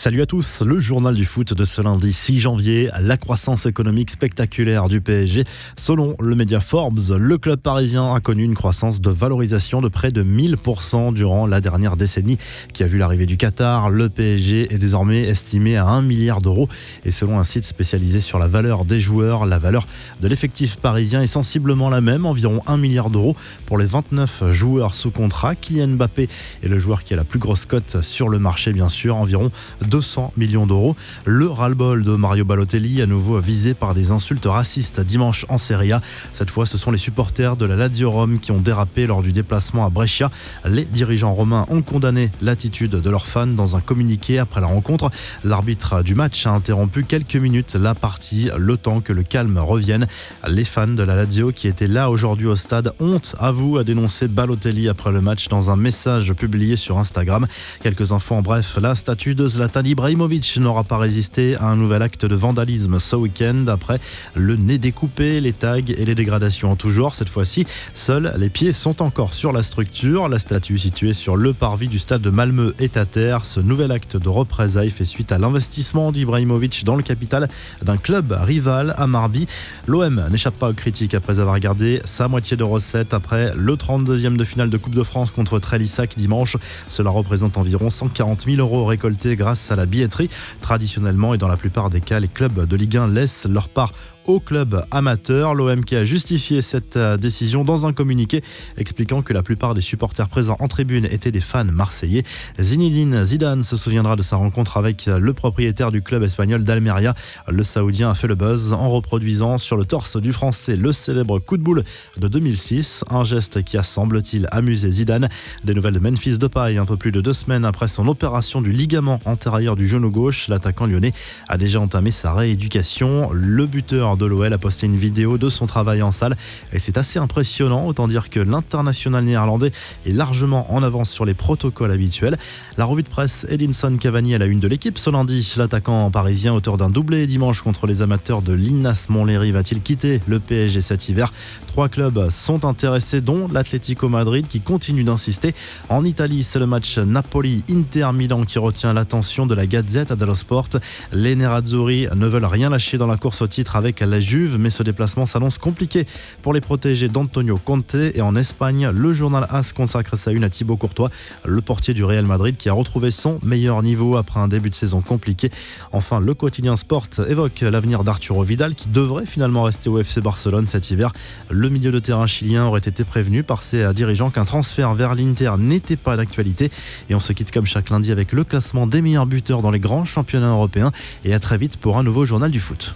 Salut à tous, le journal du foot de ce lundi 6 janvier, la croissance économique spectaculaire du PSG. Selon le média Forbes, le club parisien a connu une croissance de valorisation de près de 1000% durant la dernière décennie qui a vu l'arrivée du Qatar. Le PSG est désormais estimé à 1 milliard d'euros et selon un site spécialisé sur la valeur des joueurs, la valeur de l'effectif parisien est sensiblement la même, environ 1 milliard d'euros pour les 29 joueurs sous contrat. Kylian Mbappé est le joueur qui a la plus grosse cote sur le marché, bien sûr, environ 200 millions d'euros. Le ras-le-bol de Mario Balotelli, à nouveau visé par des insultes racistes dimanche en Serie A. Cette fois, ce sont les supporters de la Lazio Rome qui ont dérapé lors du déplacement à Brescia. Les dirigeants romains ont condamné l'attitude de leurs fans dans un communiqué après la rencontre. L'arbitre du match a interrompu quelques minutes la partie, le temps que le calme revienne. Les fans de la Lazio qui étaient là aujourd'hui au stade, honte à vous, a dénoncé Balotelli après le match dans un message publié sur Instagram. Quelques infos en bref, la statue de Zlatan Ibrahimovic n'aura pas résisté à un nouvel acte de vandalisme ce week-end après le nez découpé, les tags et les dégradations en tout genre. Cette fois-ci, seuls les pieds sont encore sur la structure. La statue située sur le parvis du stade de Malmö est à terre. Ce nouvel acte de représailles fait suite à l'investissement d'Ibrahimovic dans le capital d'un club rival à Marby. L'OM n'échappe pas aux critiques après avoir gardé sa moitié de recettes après le 32e de finale de Coupe de France contre Trélissac dimanche. Cela représente environ 140 000 € récoltés grâce à la billetterie. Traditionnellement et dans la plupart des cas, les clubs de Ligue 1 laissent leur part aux clubs amateurs. L'OM qui a justifié cette décision dans un communiqué expliquant que la plupart des supporters présents en tribune étaient des fans marseillais. Zinedine Zidane se souviendra de sa rencontre avec le propriétaire du club espagnol d'Almeria. Le Saoudien a fait le buzz en reproduisant sur le torse du Français le célèbre coup de boule de 2006, un geste qui a, semble-t-il, amusé Zidane. Des nouvelles de Memphis Depay, un peu plus de 2 semaines après son opération du ligament antérieur du genou gauche. L'attaquant lyonnais a déjà entamé sa rééducation. Le buteur de l'OL a posté une vidéo de son travail en salle et c'est assez impressionnant, autant dire que l'international néerlandais est largement en avance sur les protocoles habituels. La revue de presse Edinson Cavani à la une de l'équipe ce lundi. L'attaquant parisien, auteur d'un doublé dimanche contre les amateurs de l'Inas Montlhéry, va-t-il quitter le PSG cet hiver? 3 clubs sont intéressés, dont l'Atlético Madrid qui continue d'insister. En Italie, c'est le match Napoli-Inter Milan qui retient l'attention de la Gazzetta dello Sport. Les Nerazzurri ne veulent rien lâcher dans la course au titre avec la Juve, mais ce déplacement s'annonce compliqué pour les protégés d'Antonio Conte. Et en Espagne, le journal AS consacre sa une à Thibaut Courtois, le portier du Real Madrid qui a retrouvé son meilleur niveau après un début de saison compliqué. Enfin, le quotidien Sport évoque l'avenir d'Arturo Vidal qui devrait finalement rester au FC Barcelone cet hiver. Le milieu de terrain chilien aurait été prévenu par ses dirigeants qu'un transfert vers l'Inter n'était pas d'actualité. Et on se quitte comme chaque lundi avec le classement des meilleurs buteurs dans les grands championnats européens. Et à très vite pour un nouveau journal du foot.